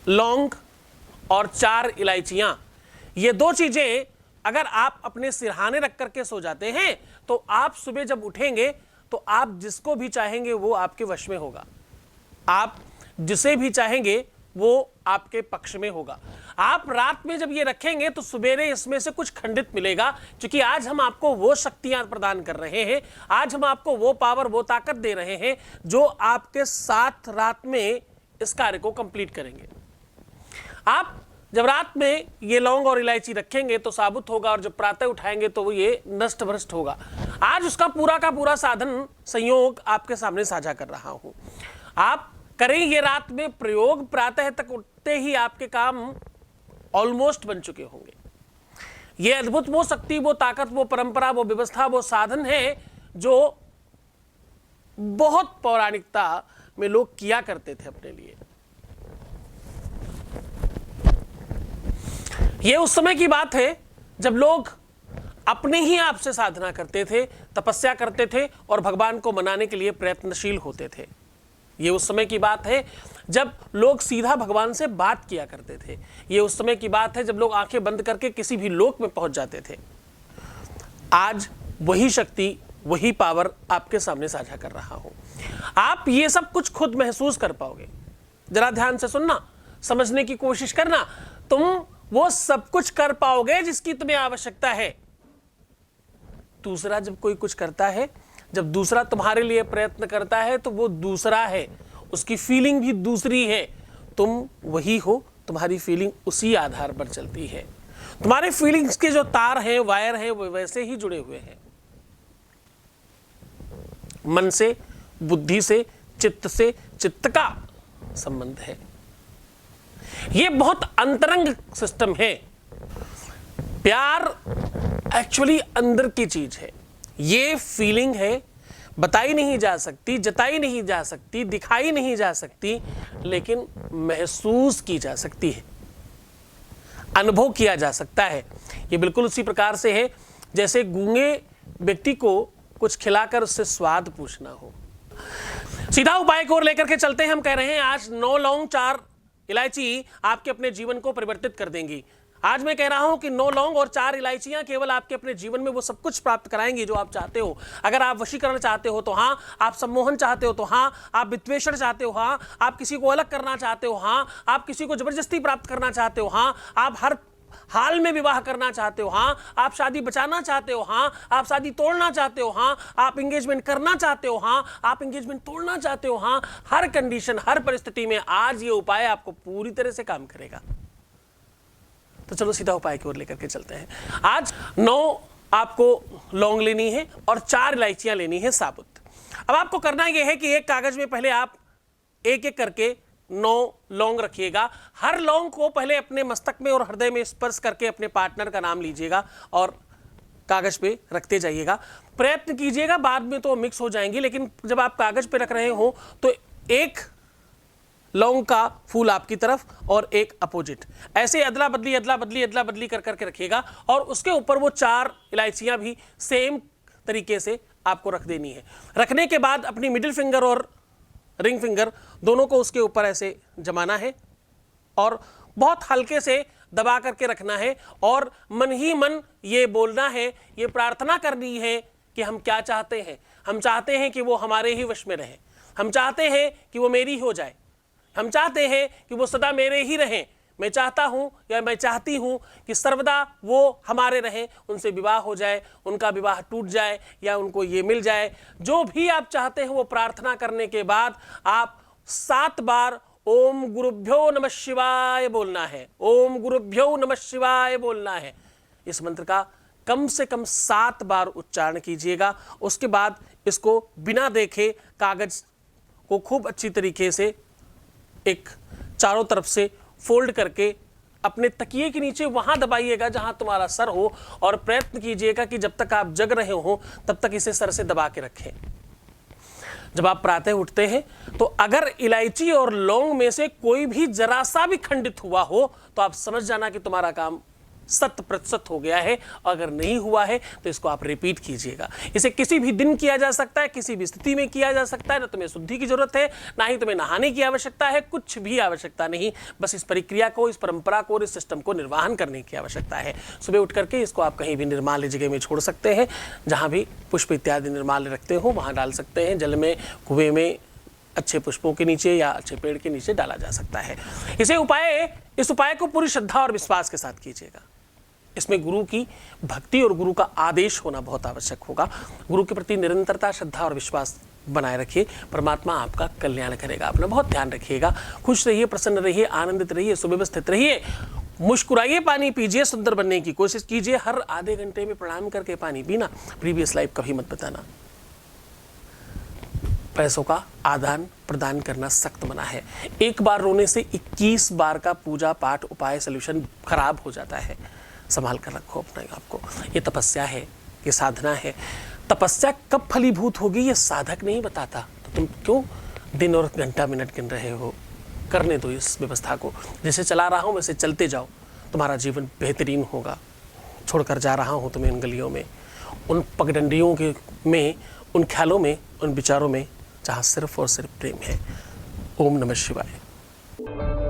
लौंग और 4 इलायचियां, ये 2 चीजें अगर आप अपने सिरहाने रख करके सो जाते हैं तो आप सुबह जब उठेंगे तो आप जिसको भी चाहेंगे वो आपके वश में होगा, आप जिसे भी चाहेंगे वो आपके पक्ष में होगा। आप रात में जब ये रखेंगे तो सुबेरे इसमें से कुछ खंडित मिलेगा, क्योंकि आज हम आपको वो शक्तियां प्रदान कर रहे हैं, आज हम आपको वो पावर, वो ताकत दे रहे हैं जो आपके साथ रात में इस कार्य को कंप्लीट करेंगे। आप जब रात में ये लौंग और इलायची रखेंगे तो साबुत होगा, और जब प्रातः उठाएंगे तो वो ये नष्ट भ्रष्ट होगा। आज उसका पूरा का पूरा साधन संयोग आपके सामने साझा कर रहा हूं। आप करें ये रात में प्रयोग, प्रातः तक उठते ही आपके काम ऑलमोस्ट बन चुके होंगे। ये अद्भुत वो शक्ति, वो ताकत, वो परंपरा, वो व्यवस्था, वो साधन है जो बहुत पौराणिकता में लोग किया करते थे अपने लिए। ये उस समय की बात है जब लोग अपने ही आप से साधना करते थे, तपस्या करते थे और भगवान को मनाने के लिए प्रयत्नशील होते थे। ये उस समय की बात है जब लोग सीधा भगवान से बात किया करते थे। ये उस समय की बात है जब लोग आंखें बंद करके किसी भी लोक में पहुंच जाते थे। आज वही शक्ति, वही पावर आपके सामने साझा कर रहा हूं। आप ये सब कुछ खुद महसूस कर पाओगे। जरा ध्यान से सुनना, समझने की कोशिश करना। तुम वो सब कुछ कर पाओगे जिसकी तुम्हें आवश्यकता है। दूसरा जब कोई कुछ करता है, जब दूसरा तुम्हारे लिए प्रयत्न करता है तो वो दूसरा है, उसकी फीलिंग भी दूसरी है। तुम वही हो, तुम्हारी फीलिंग उसी आधार पर चलती है। तुम्हारे फीलिंग्स के जो तार हैं, वायर हैं, वो वैसे ही जुड़े हुए हैं। मन से, बुद्धि से, चित्त से, चित्त का संबंध है। ये बहुत अंतरंग सिस्टम है। प्यार एक्चुअली अंदर की चीज है। ये फीलिंग है, बताई नहीं जा सकती, जताई नहीं जा सकती, दिखाई नहीं जा सकती, लेकिन महसूस की जा सकती है, अनुभव किया जा सकता है। ये बिल्कुल उसी प्रकार से है जैसे गूंगे व्यक्ति को कुछ खिलाकर उससे स्वाद पूछना हो। सीधा उपाय को लेकर के चलते हैं। हम कह रहे हैं आज 9 लौंग 4 इलायची आपके अपने जीवन को परिवर्तित कर देंगी। आज मैं कह रहा हूं कि 9 लौंग और 4 इलायचियां केवल आपके अपने जीवन में वो सब कुछ प्राप्त कराएंगी जो आप चाहते हो। अगर आप वशीकरण चाहते हो तो हाँ, आप सम्मोहन चाहते हो तो हाँ, आप विद्वेषण चाहते हो हाँ, आप किसी को अलग करना चाहते हो हाँ, आप किसी को जबरदस्ती प्राप्त करना चाहते हो हाँ, आप हर हाल में विवाह करना चाहते हो हाँ, आप शादी बचाना चाहते हो हाँ, आप शादी तोड़ना चाहते हो हाँ, आप एंगेजमेंट करना चाहते हो हाँ, आप एंगेजमेंट तोड़ना चाहते हो हाँ, हर कंडीशन, हर परिस्थिति में आज ये उपाय आपको पूरी तरह से काम करेगा। तो चलो सीधा उपाय की ओर लेकर के चलते हैं। आज 9 आपको लौंग लेनी है और 4 इलायचियां लेनी है साबुत। अब आपको करना यह है कि एक कागज में पहले आप एक एक करके 9 लौंग रखिएगा। हर लौंग को पहले अपने मस्तक में और हृदय में स्पर्श करके अपने पार्टनर का नाम लीजिएगा और कागज पे रखते जाइएगा। प्रयत्न कीजिएगा, बाद में तो मिक्स हो जाएंगी, लेकिन जब आप कागज पे रख रहे हो तो एक लौंग का फूल आपकी तरफ और एक अपोजिट, ऐसे अदला बदली कर करके रखिएगा। और उसके ऊपर वो 4 इलायचियां भी सेम तरीके से आपको रख देनी है। रखने के बाद अपनी मिडिल फिंगर और रिंग फिंगर दोनों को उसके ऊपर ऐसे जमाना है और बहुत हल्के से दबा करके रखना है और मन ही मन ये बोलना है, ये प्रार्थना करनी है कि हम क्या चाहते हैं। हम चाहते हैं कि वो हमारे ही वश में रहे, हम चाहते हैं कि वो मेरी हो जाए, हम चाहते हैं कि वो सदा मेरे ही रहें। मैं चाहता हूं या मैं चाहती हूं कि सर्वदा वो हमारे रहें, उनसे विवाह हो जाए, उनका विवाह टूट जाए या उनको ये मिल जाए। जो भी आप चाहते हैं वो प्रार्थना करने के बाद आप 7 बार ओम गुरुभ्यो नमः शिवाय बोलना है। ओम गुरुभ्यो नमः शिवाय बोलना है। इस मंत्र का कम से कम 7 बार उच्चारण कीजिएगा। उसके बाद इसको बिना देखे कागज को खूब अच्छी तरीके से एक चारों तरफ से फोल्ड करके अपने तकिए के नीचे वहां दबाइएगा जहां तुम्हारा सर हो और प्रयत्न कीजिएगा कि जब तक आप जग रहे हो तब तक इसे सर से दबा के रखें। जब आप प्रातः उठते हैं तो अगर इलायची और लौंग में से कोई भी जरा सा भी खंडित हुआ हो तो आप समझ जाना कि तुम्हारा काम 100% हो गया है। अगर नहीं हुआ है तो इसको आप रिपीट कीजिएगा। इसे किसी भी दिन किया जा सकता है, किसी भी स्थिति में किया जा सकता है। ना तुम्हें शुद्धि की जरूरत है, ना ही तुम्हें नहाने की आवश्यकता है, कुछ भी आवश्यकता नहीं। बस इस प्रक्रिया को, इस परंपरा को, इस सिस्टम को निर्वाहन करने की आवश्यकता है। सुबह उठ करके इसको आप कहीं भी निर्माल्य जगह में छोड़ सकते हैं, जहां भी पुष्प इत्यादि निर्माल्य रखते हो वहां डाल सकते हैं। जल में, कुएं में, अच्छे पुष्पों के नीचे या अच्छे पेड़ के नीचे डाला जा सकता है। इस उपाय को पूरी श्रद्धा और विश्वास के साथ कीजिएगा। इसमें गुरु की भक्ति और गुरु का आदेश होना बहुत आवश्यक होगा। गुरु के प्रति निरंतरता, श्रद्धा और विश्वास बनाए रखिए। परमात्मा आपका कल्याण करेगा। अपना बहुत ध्यान रखिएगा। खुश रहिए, प्रसन्न रहिए, आनंदित रहिए, सुव्यवस्थित रहिए, मुस्कुराइए, पानी पीजिए, सुंदर बनने की कोशिश कीजिए। हर आधे घंटे में प्रणाम करके पानी पीना। प्रीवियस लाइफ कभी मत बताना। पैसों का आदान प्रदान करना सख्त मना है। एक बार रोने से 21 बार का पूजा पाठ उपाय सोल्यूशन खराब हो जाता है। संभाल कर रखो अपने आप को। ये तपस्या है, ये साधना है। तपस्या कब फलीभूत होगी ये साधक नहीं बताता, तो तुम क्यों दिन और घंटा मिनट गिन रहे हो? करने दो इस व्यवस्था को। जैसे चला रहा हूँ वैसे चलते जाओ, तुम्हारा जीवन बेहतरीन होगा। छोड़कर जा रहा हूँ तुम्हें इन गलियों में, उन पगडंडियों के में, उन ख्यालों में, उन विचारों में जहाँ सिर्फ और सिर्फ प्रेम है। ओम नमः शिवाय।